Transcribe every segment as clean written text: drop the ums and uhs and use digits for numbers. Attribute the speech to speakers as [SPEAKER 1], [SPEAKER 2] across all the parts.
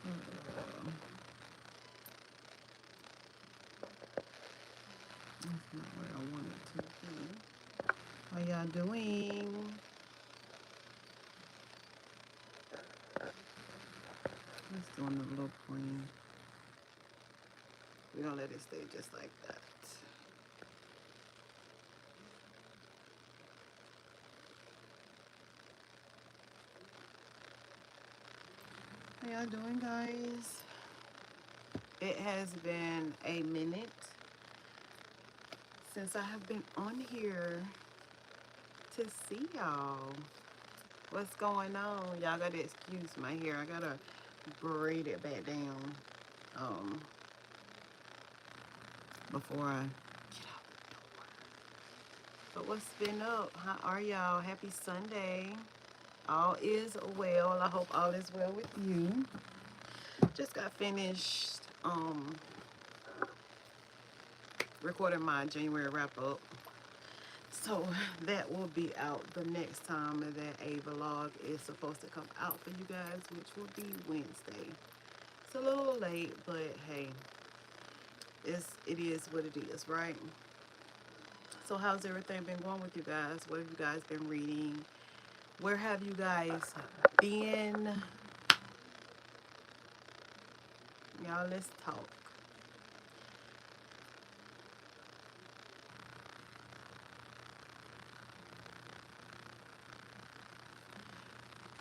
[SPEAKER 1] That's not what I wanted to do. How y'all doing? Let's do another little queen. We're gonna let it stay just like that. How y'all doing, guys? It has been a minute since I have been on here to see y'all. What's going on? Y'all gotta excuse my hair. I gotta braid it back down um before I get out the door. But what's been up? How are y'all? Happy Sunday. All is well. I hope all is well with you. Just got finished recording my January wrap up. So that will be out the next time that a vlog is supposed to come out for you guys, which will be Wednesday. It's a little late, but hey, it is what it is, right? So how's everything been going with you guys? What have you guys been reading? Where have you guys been? Y'all, let's talk.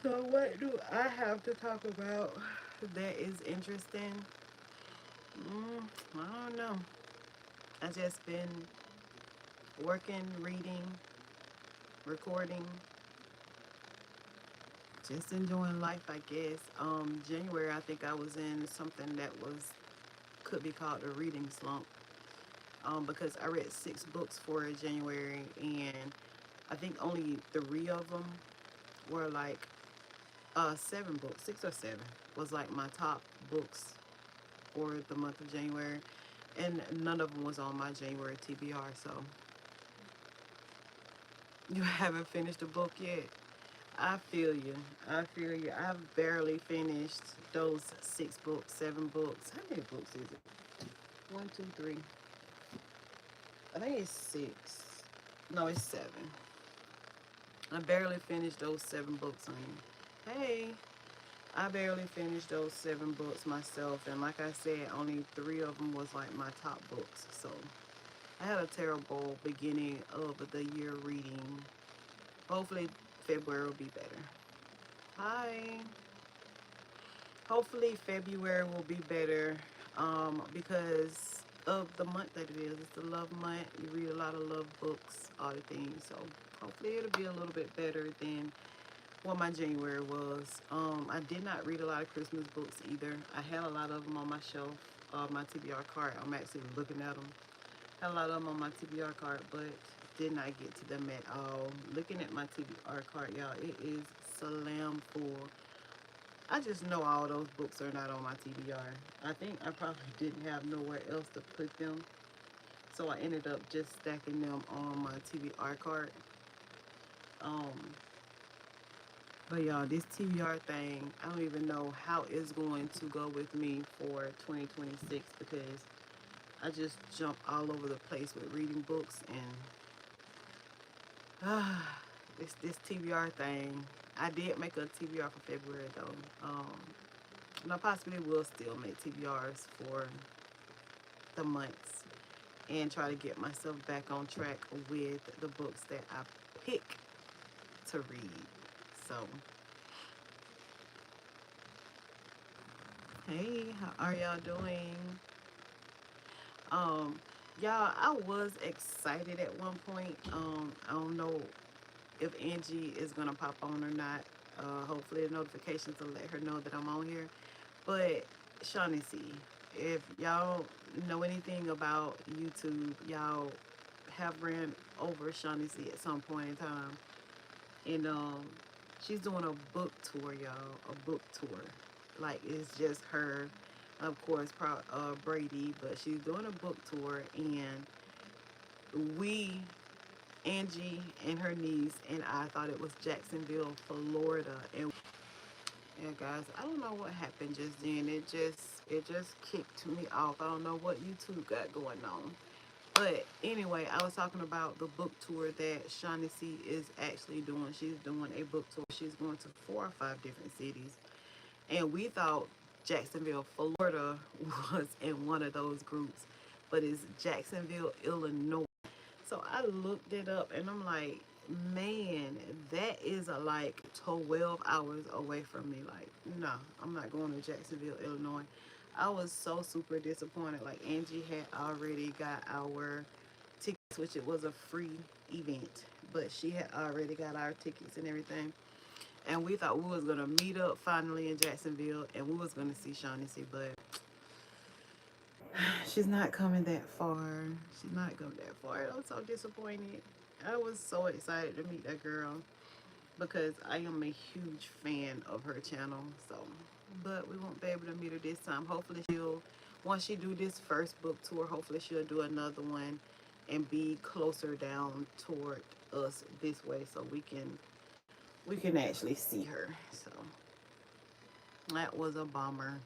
[SPEAKER 1] So what do I have to talk about that is interesting? I don't know. I just been working, reading, recording, just enjoying life, I guess. January, I think I was in something that could be called a reading slump. Because I read 6 books for January, and I think only 3 of them were like 7 books, 6 or 7 was like my top books for the month of January, and none of them was on my January TBR. So you haven't finished a book yet. I feel you. I feel you. I've barely finished those 6 books, 7 books. How many books is it? One, two, three. I think it's 6. No, it's 7. I barely finished those 7 books, honey. Hey, I barely finished those 7 books myself, and like I said, only 3 of them was like my top books. So I had a terrible beginning of the year reading. Hopefully, February will be better. Hi. Hopefully, February will be better because of the month that it is. It's the love month. You read a lot of love books, all the things. So hopefully, it'll be a little bit better than what my January was. I did not read a lot of Christmas books either. I had a lot of them on my shelf, my TBR card. I'm actually looking at them. Had a lot of them on my TBR card, but did not get to them at all. Looking at my TBR card, y'all, it is slam full. I just know all those books are not on my TBR. I think I probably didn't have nowhere else to put them, so I ended up just stacking them on my TBR card. Um, but y'all, this TBR thing, I don't even know how it's going to go with me for 2026 because I just jump all over the place with reading books, and this TBR thing. I did make a TBR for February though. And I possibly will still make TBRs for the months and try to get myself back on track with the books that I pick to read. So, hey, how are y'all doing? Um, y'all, I was excited at one point. I don't know if Angie is gonna pop on or not. Hopefully, the notifications will let her know that I'm on here. But Shaughnessy, if y'all know anything about YouTube, y'all have ran over Shaughnessy at some point in time, and she's doing a book tour, y'all. A book tour, like it's just her, of course, Brady, but she's doing a book tour, and we, Angie and her niece and I thought it was Jacksonville, Florida, Yeah, guys, I don't know what happened just then. It just kicked me off. I don't know what YouTube got going on. But anyway, I was talking about the book tour that Shaughnessy is actually doing. She's doing a book tour. She's going to 4 or 5 different cities. And we thought Jacksonville, Florida was in one of those groups, but it's Jacksonville, Illinois. So I looked it up and I'm like, man, that is like 12 hours away from me. Like, no, I'm not going to Jacksonville, Illinois. I was so super disappointed. Like, Angie had already got our tickets, which it was a free event, but she had already got our tickets and everything. And we thought we was gonna meet up finally in Jacksonville and we was gonna see Shaughnessy, but she's not coming that far. She's not coming that far. I'm so disappointed. I was so excited to meet that girl because I am a huge fan of her channel. So, but we won't be able to meet her this time. Hopefully she'll, once she do this first book tour, hopefully she'll do another one and be closer down toward us this way so we can actually see her. So that was a bummer.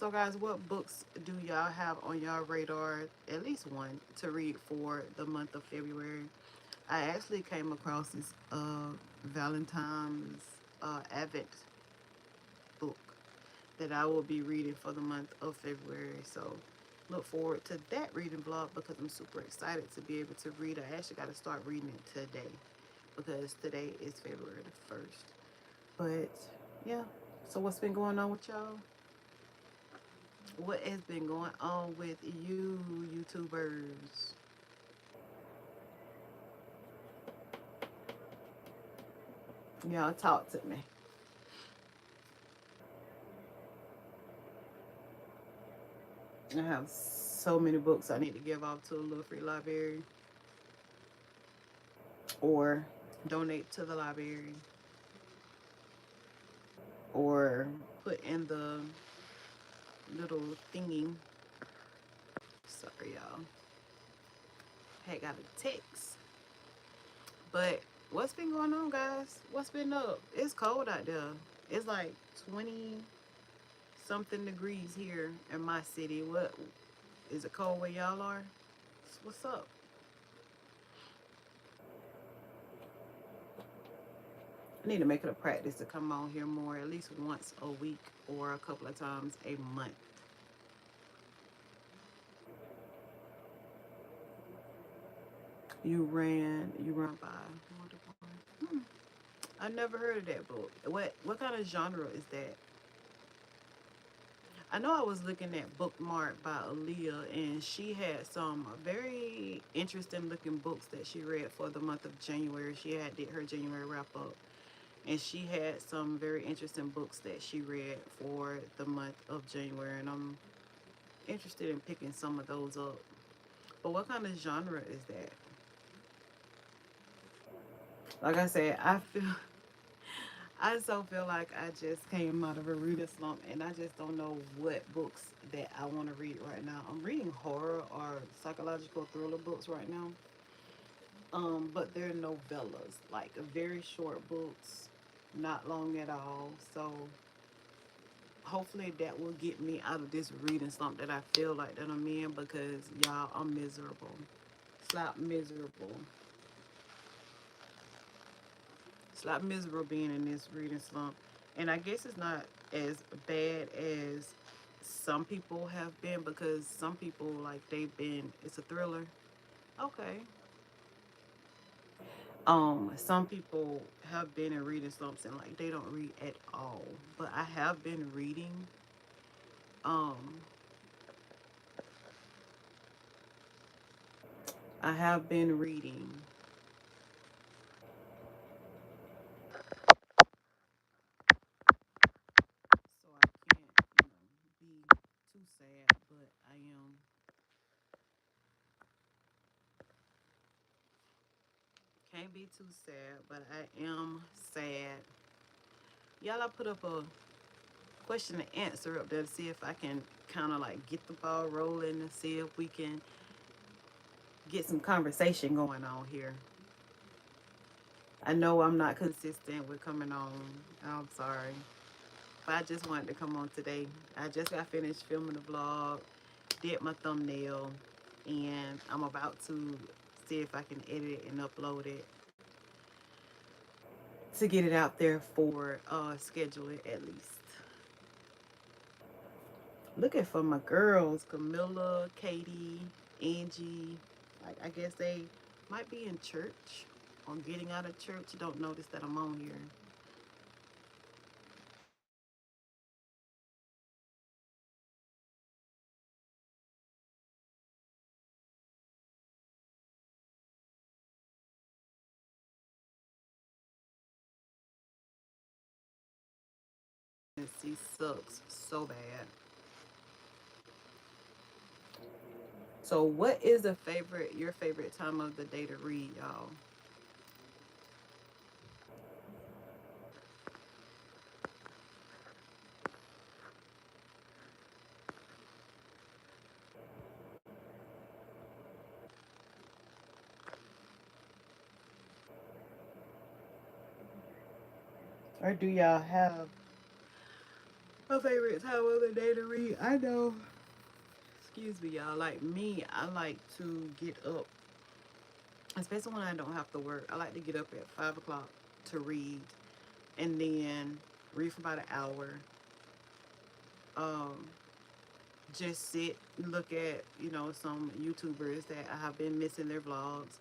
[SPEAKER 1] So, guys, what books do y'all have on y'all radar? At least one to read for the month of February. I actually came across this Valentine's Advent book that I will be reading for the month of February. So, look forward to that reading vlog because I'm super excited to be able to read. I actually got to start reading it today because today is February the 1st. But yeah, so what's been going on with y'all? What has been going on with you, YouTubers? Y'all talk to me. I have so many books I need to give off to a little free library or donate to the library or put in the little thingy. Sorry, y'all. Had got a text. But what's been going on, guys? What's been up? It's cold out there. It's like 20 something degrees here in my city. What is it cold where y'all are? What's up? I need to make it a practice to come on here more, at least once a week or a couple of times a month. You run by. Hmm. I never heard of that book. What kind of genre is that? I know I was looking at Bookmark by Aaliyah, and she had some very interesting looking books that she read for the month of January. She had did her January wrap up, and she had some very interesting books that she read for the month of January, and I'm interested in picking some of those up. But what kind of genre is that? Like I said, I so feel like I just came out of a reader slump and I just don't know what books that I want to read right now. I'm reading horror or psychological thriller books right now. But they're novellas, like very short books, not long at all. So hopefully that will get me out of this reading slump that I feel like that I'm in because y'all, I'm miserable. Slap miserable. It's like miserable being in this reading slump. And I guess it's not as bad as some people have been because some people like they've been it's a thriller. Okay. Some people have been in reading slumps and like they don't read at all. But I have been reading. Um I have been reading. So I can't, be too sad, but I am can't be too sad, but I am sad. Y'all, I put up a question and answer up there to see if I can kind of like get the ball rolling and see if we can get some conversation going on here. I know I'm not consistent with coming on. I'm sorry. But I just wanted to come on today. I just got finished filming the vlog, did my thumbnail, and I'm about to see if I can edit it and upload it to get it out there for schedule it at least. Looking for my girls, Camilla, Katie, Angie. Like I guess they might be in church or getting out of church. Don't notice that I'm on here. Consistency sucks so bad. So what is your favorite time of the day to read, y'all? Or do y'all have a favorite time of the day to read? I know, excuse me, y'all. Like me, I like to get up, especially when I don't have to work. I like to get up at 5 o'clock to read, and then read for about an hour. Um, just sit, look at some YouTubers that I have been missing their vlogs,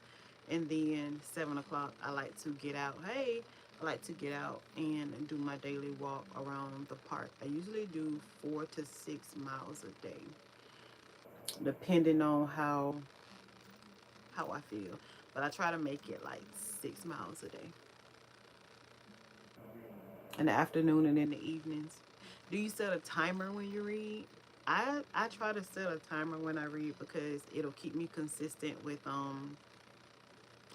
[SPEAKER 1] and then 7 o'clock I like to get out. Hey, I like to get out and do my daily walk around the park. I usually do 4 to 6 miles a day, depending on how I feel. But I try to make it like 6 miles a day in the afternoon and in the evenings. Do you set a timer when you read? I try to set a timer when I read because it'll keep me consistent with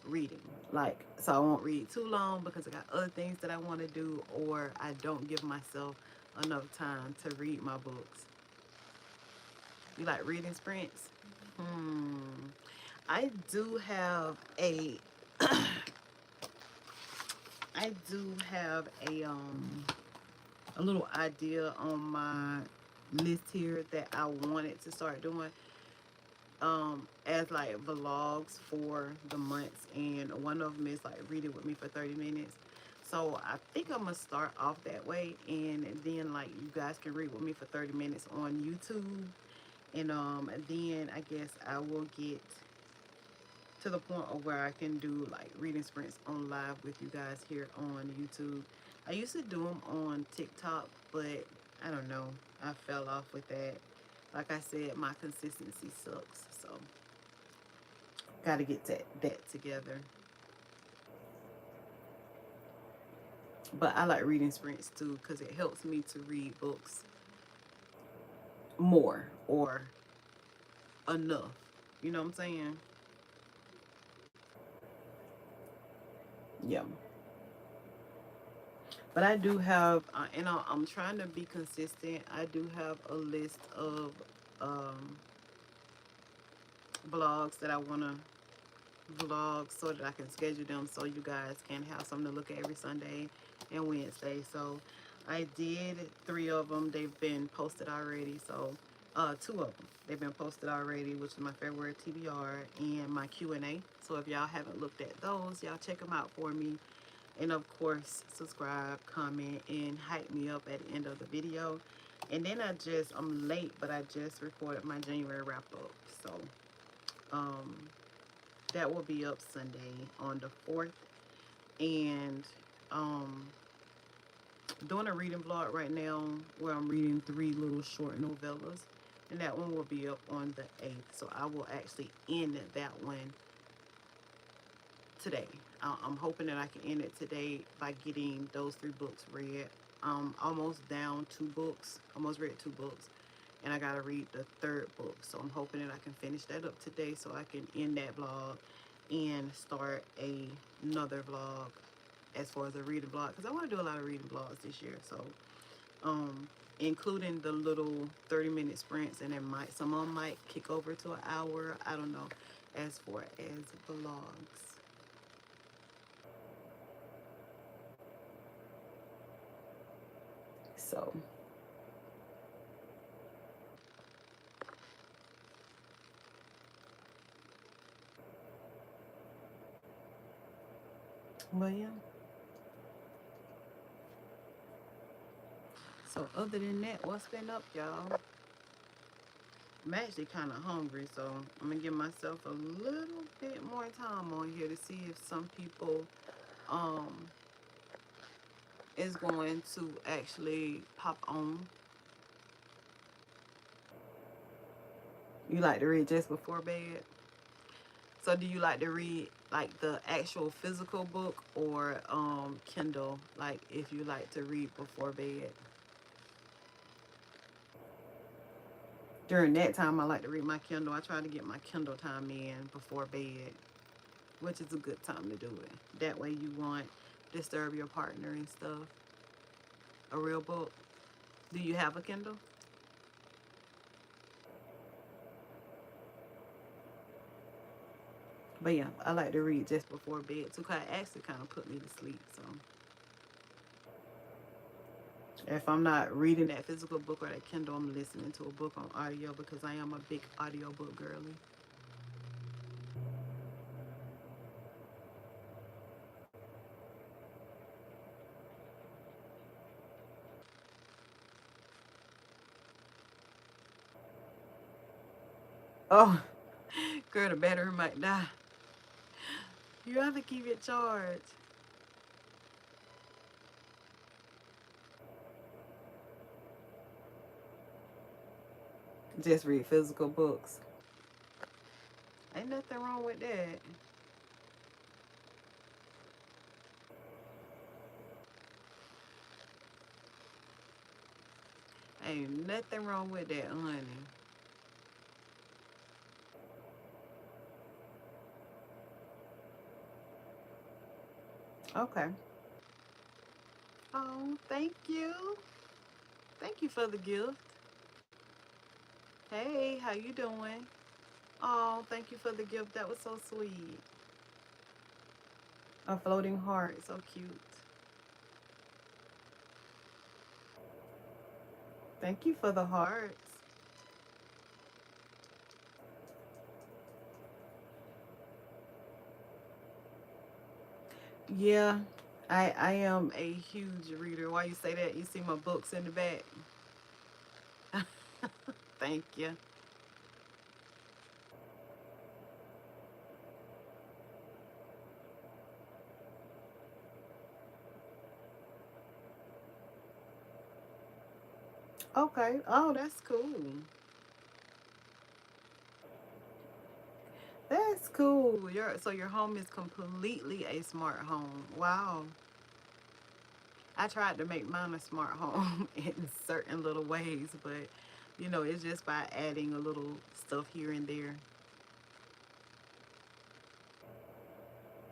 [SPEAKER 1] reading. Like, so I won't read too long because I got other things that I want to do, or I don't give myself enough time to read my books. You like reading sprints? Hmm. I do have a I do have a little idea on my list here that I wanted to start doing as like vlogs for the months, and one of them is like read it with me for 30 minutes. So I think I'm gonna start off that way, and then like you guys can read with me for 30 minutes on YouTube, and then I guess I will get to the point of where I can do like reading sprints on live with you guys here on YouTube. I used to do them on TikTok, but I don't know, I fell off with that. Like I said, my consistency sucks, so got to get that together. But I like reading sprints too because it helps me to read books more or enough. You know what I'm saying? Yeah. But I do have, I'm trying to be consistent. I do have a list of um, blogs that I want to vlog so that I can schedule them so you guys can have something to look at every Sunday and Wednesday. So I did 3 of them. They've been posted already. So 2 of them. They've been posted already, which is my February TBR and my Q&A. So if y'all haven't looked at those, y'all check them out for me. And of course, subscribe, comment, and hype me up at the end of the video. And then I'm late, but I just recorded my January wrap up. So um, that will be up Sunday on the 4th. And um, doing a reading vlog right now where I'm reading 3 little short novellas. And that one will be up on the 8th. So I will actually end that one today. I'm hoping that I can end it today by getting those 3 books read. Almost down 2 books, almost read 2 books, and I gotta read the 3rd book. So I'm hoping that I can finish that up today so I can end that vlog and start another vlog as far as a reading vlog because I want to do a lot of reading vlogs this year. So um, including the little 30-minute sprints, and then some of them might kick over to an hour. I don't know. As far as vlogs. So, but yeah. So other than that, what's been up, y'all? I'm actually kind of hungry, so I'm gonna give myself a little bit more time on here to see if some people um is going to actually pop on. You like to read just before bed? So do you like to read like the actual physical book or Kindle? Like if you like to read before bed. During that time, I like to read my Kindle. I try to get my Kindle time in before bed, which is a good time to do it. That way you won't disturb your partner and stuff. A real book. Do you have a Kindle? But yeah, I like to read just before bed too, cause it actually kind of put me to sleep. So if I'm not reading that physical book or that Kindle, I'm listening to a book on audio because I am a big audio book girly. Oh, girl, the battery might die. You have to keep it charged. Just read physical books. Ain't nothing wrong with that. Ain't nothing wrong with that, honey. Okay. Oh, thank you. Thank you for the gift. Hey, how you doing? Oh, thank you for the gift. That was so sweet. A floating heart. So cute. Thank you for the hearts. Yeah, I am a huge reader. Why you say that? You see my books in the back. Thank you. Okay. Oh, that's cool. That's cool. Your home is completely a smart home. Wow. I tried to make mine a smart home in certain little ways, but it's just by adding a little stuff here and there.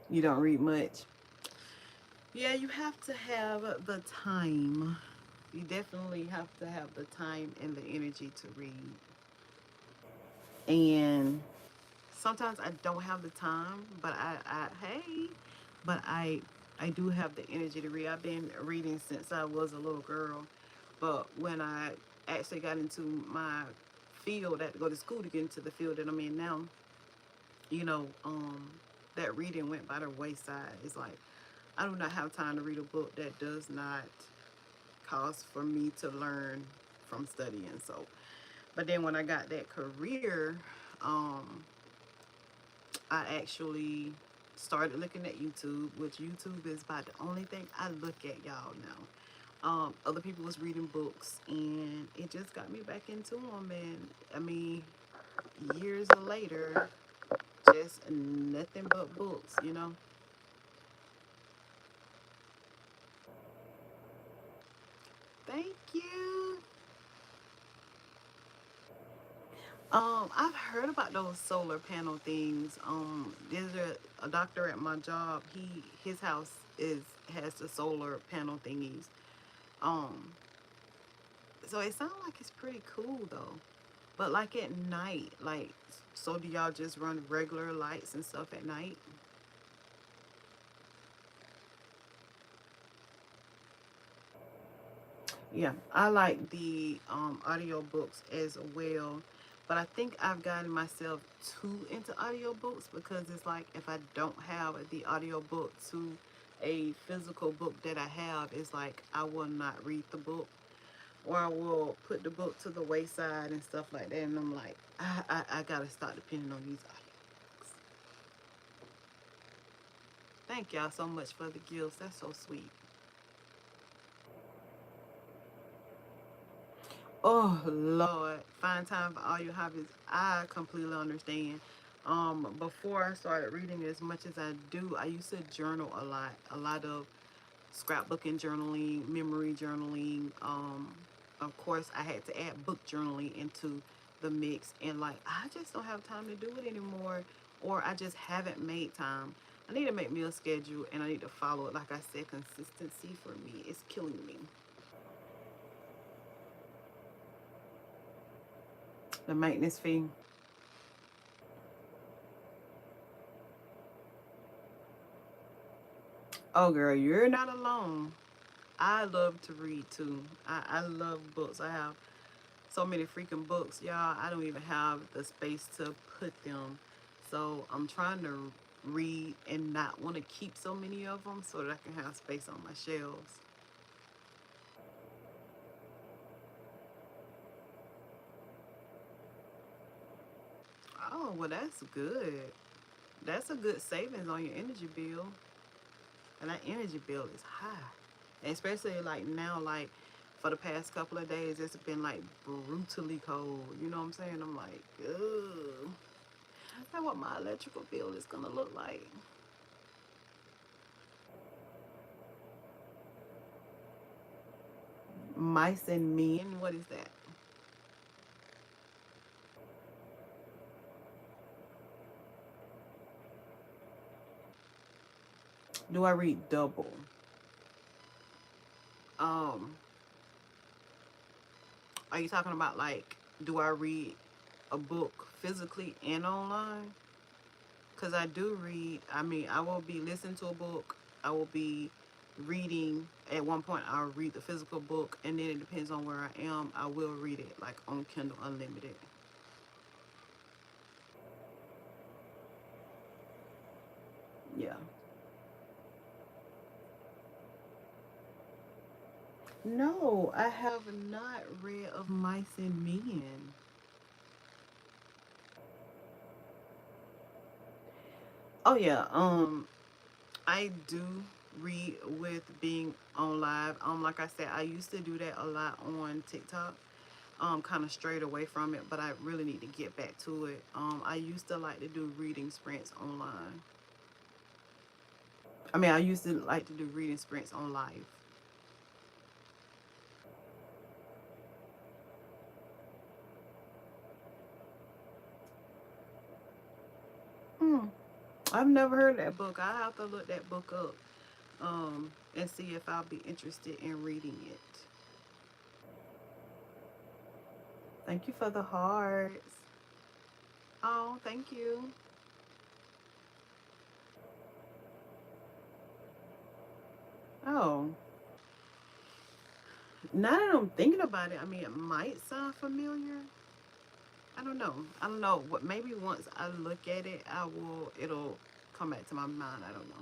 [SPEAKER 1] You don't read much. Yeah, you have to have the time. You definitely have to have the time and the energy to read. And sometimes I don't have the time, but but I do have the energy to read. I've been reading since I was a little girl, but when I actually got into my field, I had to go to school to get into the field that I'm in now. You know, that reading went by the wayside. It's like I do not have time to read a book that does not cause for me to learn from studying. So, but then when I got that career, um, I actually started looking at YouTube, which YouTube is about the only thing I look at, y'all, now. Other people was reading books, and it just got me back into them. And I mean, years later, just nothing but books. Thank you. I've heard about those solar panel things. There's a doctor at my job. His house is has the solar panel thingies. Um, so it sounds like it's pretty cool though. But like at night, like, so do y'all just run regular lights and stuff at night? Yeah, I like the audio books as well, but I think I've gotten myself too into audiobooks because it's like if I don't have the audio book to a physical book that I have, it's like I will not read the book, or I will put the book to the wayside and stuff like that, and I'm like, I gotta start depending on these audiobooks. Thank y'all so much for the gifts. That's so sweet. Oh Lord, find time for all your hobbies. I completely understand. Before I started reading as much as I do, I used to journal a lot of scrapbooking, journaling, memory journaling. Of course, I had to add book journaling into the mix, and like I just don't have time to do it anymore, or I just haven't made time. I need to make me a schedule, and I need to follow it. Like I said, consistency for me is killing me. The maintenance fee. Oh, girl, you're not alone. I love to read too. I love books. I have so many freaking books, y'all. I don't even have the space to put them. So I'm trying to read and not want to keep so many of them so that I can have space on my shelves. Oh, well, that's good. That's a good savings on your energy bill. And that energy bill is high. Especially like now, like for the past couple of days, it's been like brutally cold. You know what I'm saying? I'm like, ugh. I know what my electrical bill is gonna look like. Mice and men. What is that? Do I read double? Um, are you talking about like do I read a book physically and online? Cause I do read. I mean, I will be listening to a book. I will be reading. At one point, I'll read the physical book, and then it depends on where I am. I will read it like on Kindle Unlimited. Yeah. No, I have not read of Mice and Men. Oh yeah. I do read with being on live. Like I said, I used to do that a lot on TikTok. Kind of strayed away from it, but I really need to get back to it. I used to like to do reading sprints online. I mean, I used to like to do reading sprints on live. Hmm. I've never heard of that book. I have to look that book up. And see if I'll be interested in reading it. Thank you for the hearts. Oh, thank you. Oh, now that I'm thinking about it, I mean, it might sound familiar. I don't know. I don't know. What maybe once I look at it, I will. It'll come back to my mind. I don't know.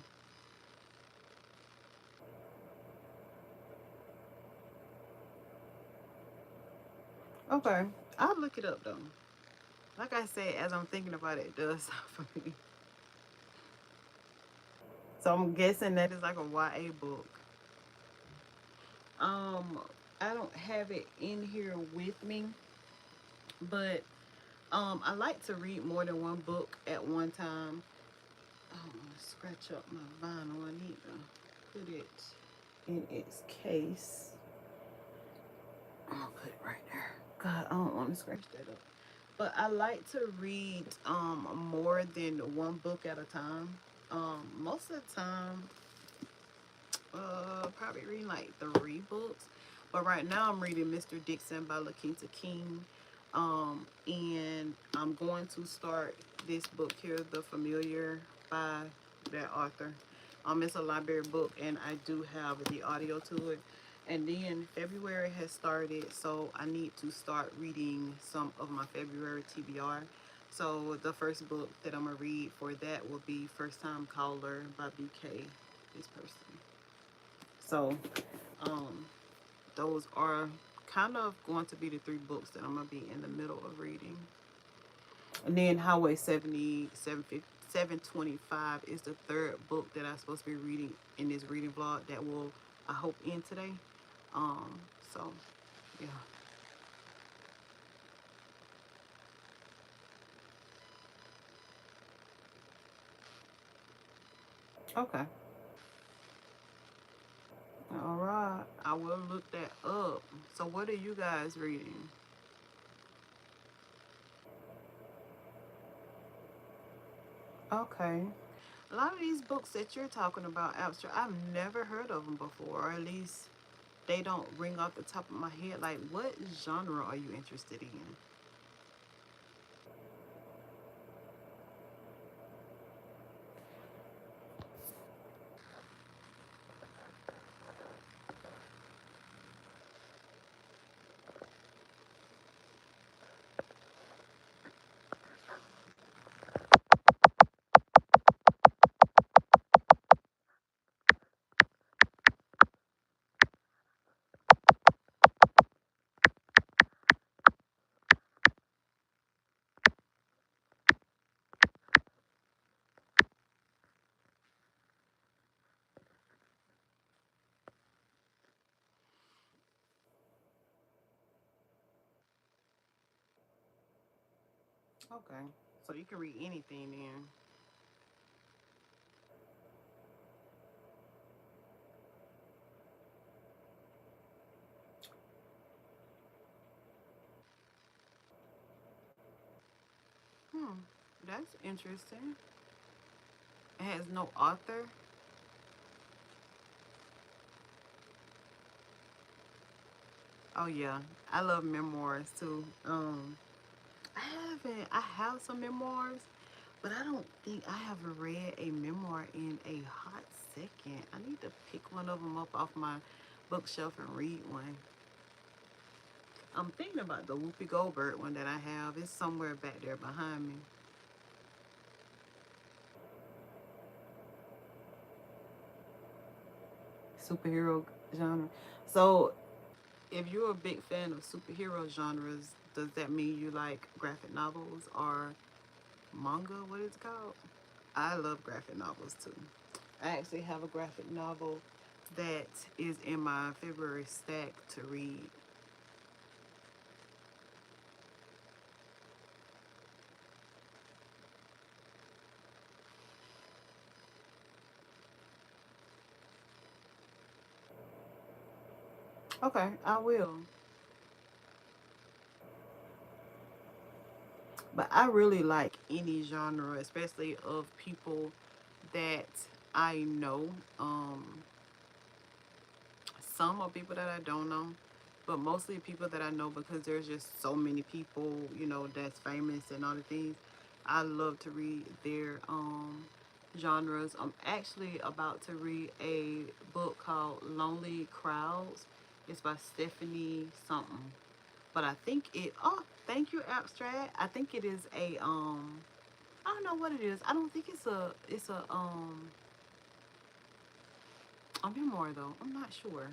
[SPEAKER 1] Okay, I'll look it up though. Like I said, as I'm thinking about it, it does sound familiar. So I'm guessing that is like a YA book. Um, I don't have it in here with me, but I like to read more than one book at one time. Oh, I'm gonna scratch up my vinyl. I need to put it in its case. I'll put it right there. God, I don't want to scratch that up. But I like to read more than one book at a time. Most of the time, probably reading like 3 books. But right now I'm reading Mr. Dixon by LaKinta King. And I'm going to start this book here, The Familiar by that author. It's a library book and I do have the audio to it. And then February has started, so I need to start reading some of my February TBR. So the first book that I'm gonna read for that will be First Time Caller by BK, this person. So um, those are kind of going to be the three books that I'm gonna be in the middle of reading. And then Highway 70, 725 is the third book that I'm supposed to be reading in this reading vlog that will, I hope, end today. Um, so yeah. Okay. All right. I will look that up. So what are you guys reading? Okay. A lot of these books that you're talking about, abstract, I've never heard of them before, or at least they don't ring off the top of my head. Like, what genre are you interested in? Okay. So you can read anything then. Hmm. That's interesting. It has no author. Oh yeah. I love memoirs too. I have some memoirs, but I don't think I have read a memoir in a hot second. I need to pick one of them up off my bookshelf and read one. I'm thinking about the Whoopi Goldberg one that I have. It's somewhere back there behind me. Superhero genre. So, if you're a big fan of superhero genres, does that mean you like graphic novels or manga? What is it called? I love graphic novels too. I actually have a graphic novel that is in my February stack to read. Okay, I will. But I really like any genre, especially of people that I know. Some are people that I don't know, but mostly people that I know because there's just so many people, that's famous and all the things. I love to read their genres. I'm actually about to read a book called Lonely Crowds. It's by Stephanie something. But I think thank you, Abstract. I think it is I don't know what it is. I don't think a memoir though. I'm not sure.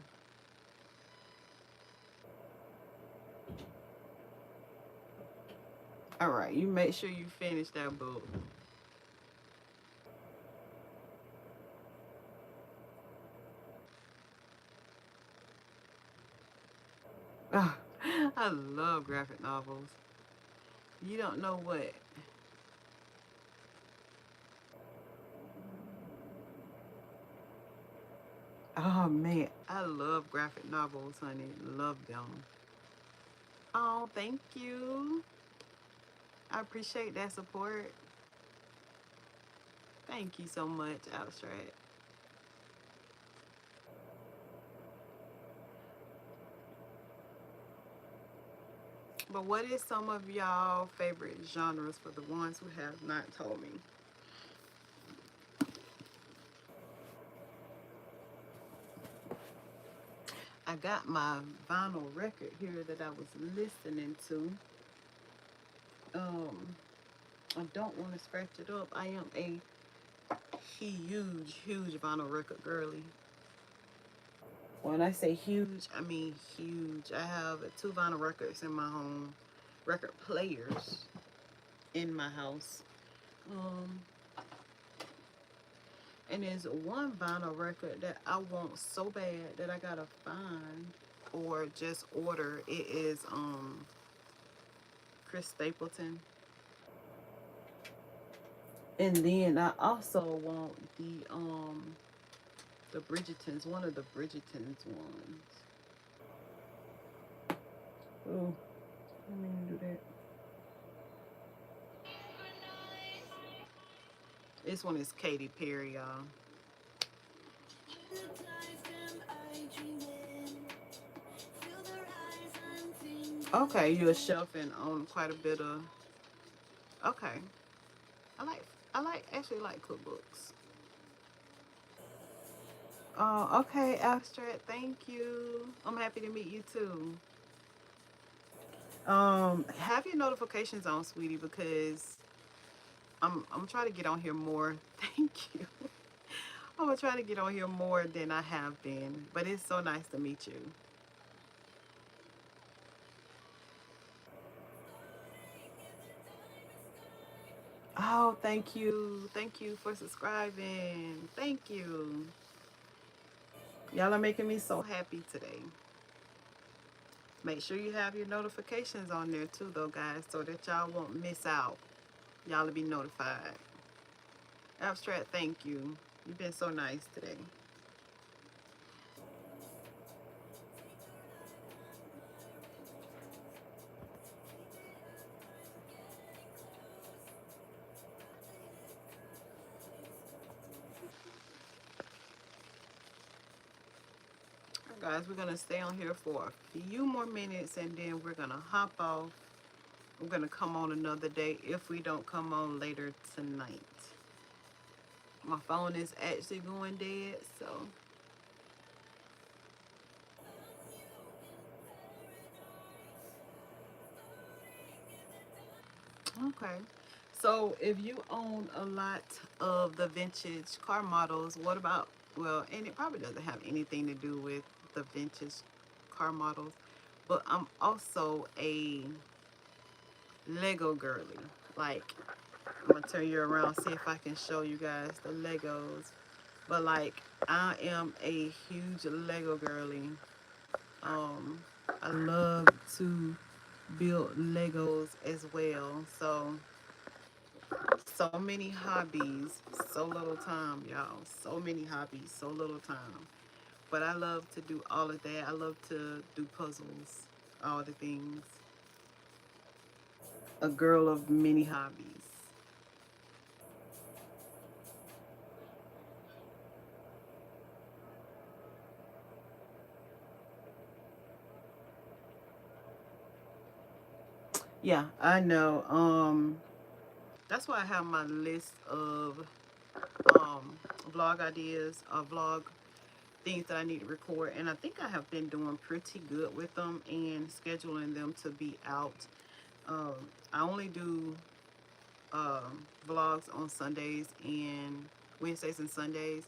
[SPEAKER 1] All right, you make sure you finish that book. Ah, I love graphic novels. You don't know what. Oh man, I love graphic novels, honey. Love them. Oh, thank you. I appreciate that support. Thank you so much, Abstract. But what is some of y'all favorite genres for the ones who have not told me? I got my vinyl record here that I was listening to. Um, I don't want to scratch it up. I am a huge vinyl record girly. When I say huge, I mean huge. I have two vinyl records in my home, record players in my house. Um, and there's one vinyl record that I want so bad that I gotta find or just order. It is Chris Stapleton. And then I also want the Bridgertons, one of the Bridgertons ones. Oh, I mean to do that. This one is Katy Perry, y'all. Okay, you're shelving on quite a bit of. Okay, I like actually like cookbooks. Oh, okay, Abstract. Thank you. I'm happy to meet you too. Have your notifications on, sweetie, because I'm trying to get on here more. Thank you. I'm gonna try to get on here more than I have been, but it's so nice to meet you. Oh, thank you. Thank you for subscribing. Thank you. Y'all are making me so happy today. Make sure you have your notifications on there too, though, guys, so that y'all won't miss out. Y'all will be notified. Abstract, thank you. You've been so nice today. Guys, we're gonna stay on here for a few more minutes and then we're gonna hop off. We're gonna come on another day if we don't come on later tonight. My phone is actually going dead, so okay. So if you own a lot of the vintage car models, what about, well, and it probably doesn't have anything to do with the vintage car models, but I'm also a Lego girly. Like, I'm gonna turn you around, see if I can show you guys the Legos. But like, I am a huge Lego girly. Um, I love to build Legos as well. So many hobbies, so little time, y'all. So many hobbies, so little time. But I love to do all of that. I love to do puzzles, all the things. A girl of many hobbies. Yeah, I know. That's why I have my list of um vlog ideas, vlog things that I need to record, and I think I have been doing pretty good with them and scheduling them to be out. Um, I only do vlogs on Sundays and Wednesdays and Sundays.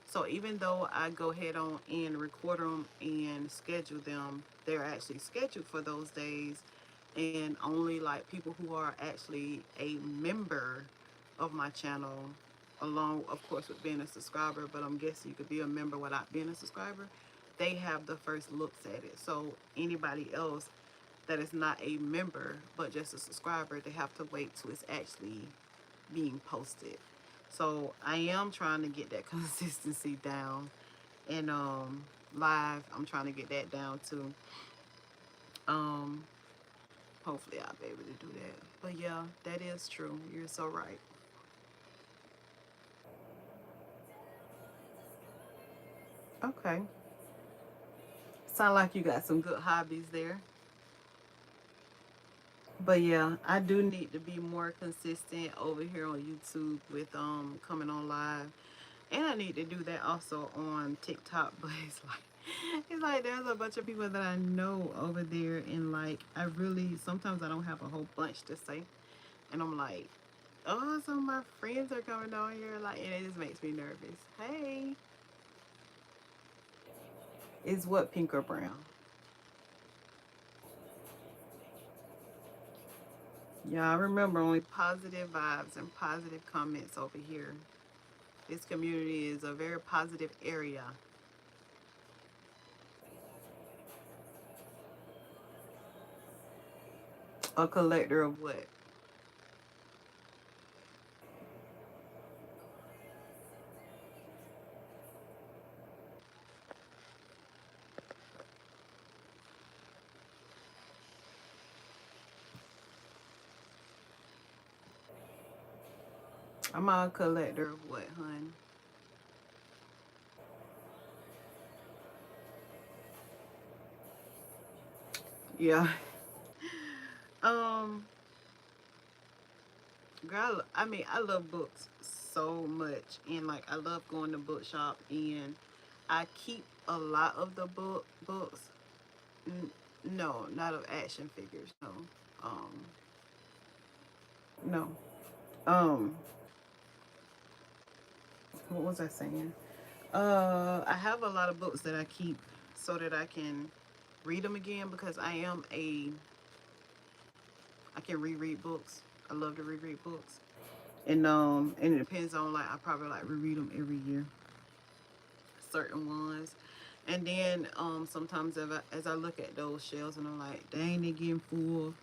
[SPEAKER 1] So even though I go ahead on and record them and schedule them, they're actually scheduled for those days, and only like people who are actually a member of my channel, along of course with being a subscriber, but I'm guessing you could be a member without being a subscriber, they have the first looks at it. So anybody else that is not a member but just a subscriber, they have to wait till it's actually being posted. So I am trying to get that consistency down, and live I'm trying to get that down too. um Hopefully I'll be able to do that. But yeah, that is true. You're so right. Okay. Sound like you got some good hobbies there. But yeah, I do need to be more consistent over here on YouTube with coming on live. And I need to do that also on TikTok, but it's like It's like there's a bunch of people that I know over there, and like I really sometimes I don't have a whole bunch to say, and I'm like, oh, some of my friends are coming down here, like, and it just makes me nervous. Hey, is what pink or brown? Yeah, I remember only positive vibes and positive comments over here. This community is a very positive area. A collector of what? I'm a collector of what, hun? Yeah. Um, girl, I mean, I love books so much, and like I love going to bookshop, and I keep a lot of the books. N- no, not of action figures. No, um, no. Um, what was I saying? I have a lot of books that I keep so that I can read them again because I can reread books. I love to reread books, and it depends on like I probably like reread them every year, certain ones. And then sometimes as I look at those shelves and I'm like, dang, they getting full.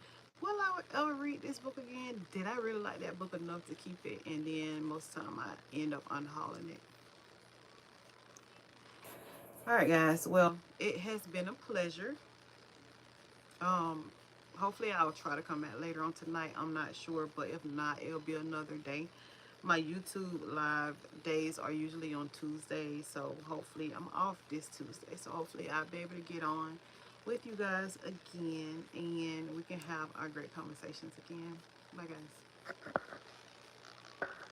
[SPEAKER 1] Will I ever read this book again? Did I really like that book enough to keep it? And then most of the time I end up unhauling it. All right, guys. Well, it has been a pleasure. Um, hopefully I'll try to come back later on tonight. I'm not sure, but if not, it'll be another day. My YouTube live days are usually on Tuesdays, so hopefully I'm off this Tuesday. So hopefully I'll be able to get on with you guys again and we can have our great conversations again. Bye guys.